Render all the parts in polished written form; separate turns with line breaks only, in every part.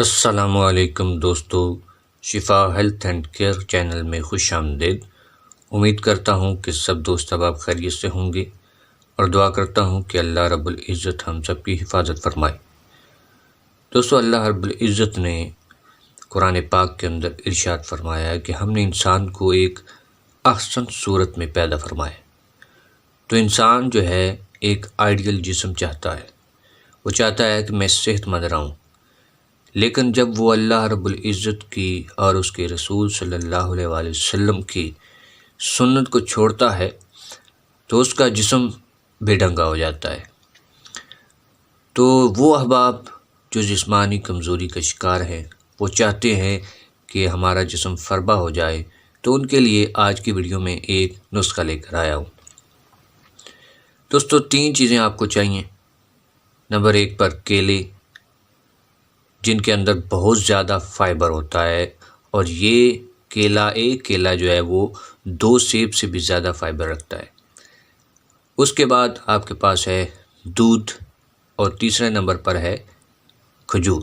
السلام علیکم دوستو، شفا ہیلتھ اینڈ کیئر چینل میں خوش آمدید۔ امید کرتا ہوں کہ سب دوست احباب خیریت سے ہوں گے اور دعا کرتا ہوں کہ اللہ رب العزت ہم سب کی حفاظت فرمائے۔ دوستو، اللہ رب العزت نے قرآن پاک کے اندر ارشاد فرمایا ہے کہ ہم نے انسان کو ایک احسن صورت میں پیدا فرمایا۔ تو انسان جو ہے ایک آئیڈیل جسم چاہتا ہے، وہ چاہتا ہے کہ میں صحت مند رہوں، لیکن جب وہ اللہ رب العزت کی اور اس کے رسول صلی اللہ علیہ وآلہ وسلم کی سنت کو چھوڑتا ہے تو اس کا جسم بے ڈھنگا ہو جاتا ہے۔ تو وہ احباب جو جسمانی کمزوری کا شکار ہیں، وہ چاہتے ہیں کہ ہمارا جسم فربہ ہو جائے، تو ان کے لیے آج کی ویڈیو میں ایک نسخہ لے کر آیا ہوں۔ دوستو، 3 چیزیں آپ کو چاہیے۔ نمبر 1 پر کیلے، جن کے اندر بہت زیادہ فائبر ہوتا ہے، اور یہ ایک کیلا جو ہے وہ 2 سیب سے بھی زیادہ فائبر رکھتا ہے۔ اس کے بعد آپ کے پاس ہے دودھ، اور تیسرے نمبر پر ہے کھجور۔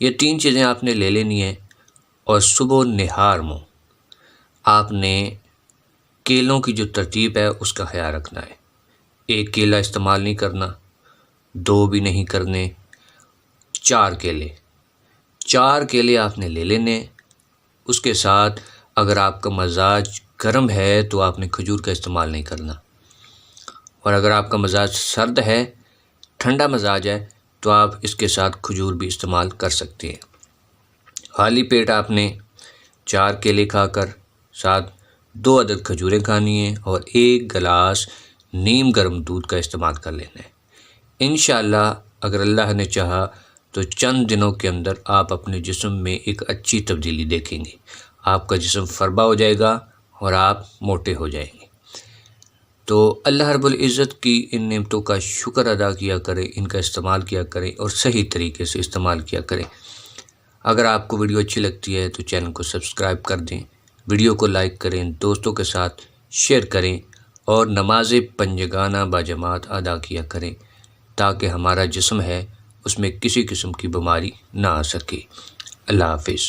یہ 3 چیزیں آپ نے لے لینی ہیں، اور صبح نہار میں آپ نے کیلوں کی جو ترتیب ہے اس کا خیال رکھنا ہے۔ 1 کیلا استعمال نہیں کرنا، 2 بھی نہیں کرنے، 4 کیلے آپ نے لے لینے۔ اس کے ساتھ اگر آپ کا مزاج گرم ہے تو آپ نے کھجور کا استعمال نہیں کرنا، اور اگر آپ کا مزاج سرد ہے، ٹھنڈا مزاج ہے، تو آپ اس کے ساتھ کھجور بھی استعمال کر سکتے ہیں۔ خالی پیٹ آپ نے 4 کیلے کھا کر ساتھ 2 عدد کھجوریں کھانی ہیں، اور 1 گلاس نیم گرم دودھ کا استعمال کر لینا ہے۔ انشاءاللہ اگر اللہ نے چاہا تو چند دنوں کے اندر آپ اپنے جسم میں ایک اچھی تبدیلی دیکھیں گے۔ آپ کا جسم فربہ ہو جائے گا اور آپ موٹے ہو جائیں گے۔ تو اللہ رب العزت کی ان نعمتوں کا شکر ادا کیا کریں، ان کا استعمال کیا کریں، اور صحیح طریقے سے استعمال کیا کریں۔ اگر آپ کو ویڈیو اچھی لگتی ہے تو چینل کو سبسکرائب کر دیں، ویڈیو کو لائک کریں، دوستوں کے ساتھ شیئر کریں، اور نماز پنجگانہ باجماعت ادا کیا کریں، تاکہ ہمارا جسم ہے اس میں کسی قسم کی بیماری نہ آ سکے۔ اللہ حافظ۔